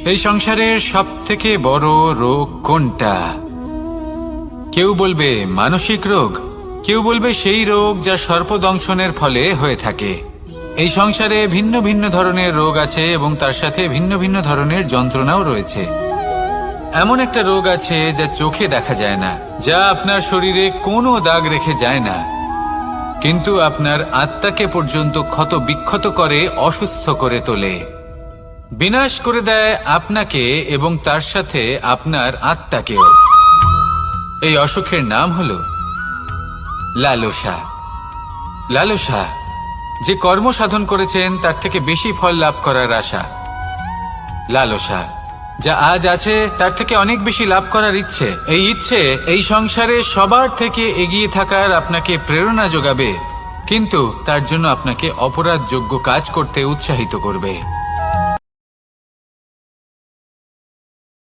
এই সংসারের সব থেকে বড় রোগ কোনটা? কেউ বলবে মানসিক রোগ, কেউ বলবে সেই রোগ যা সর্পদংশনের ফলে হয়ে থাকে। এই সংসারে ভিন্ন ভিন্ন ধরনের রোগ আছে এবং তার সাথে ভিন্ন ভিন্ন ধরনের যন্ত্রণাও রয়েছে। এমন একটা রোগ আছে যা চোখে দেখা যায় না, যা আপনার শরীরে কোনো দাগ রেখে যায় না, কিন্তু আপনার আত্মাকে পর্যন্ত ক্ষত বিক্ষত করে, অসুস্থ করে তোলে, বিনাশ করে দেয় আপনাকে এবং তার সাথে আপনার আত্মাকেও। এই অসুখের নাম হলো লালসা। লালসা, যে কর্ম সাধন করেছেন তার থেকে বেশি ফল লাভ করার আশা। লালসা, যা আজ আছে তার থেকে অনেক বেশি লাভ করার ইচ্ছে। এই ইচ্ছে এই সংসারে সবার থেকে এগিয়ে থাকার আপনাকে প্রেরণা যোগাবে, কিন্তু তার জন্য আপনাকে অপরাধযোগ্য কাজ করতে উৎসাহিত করবে।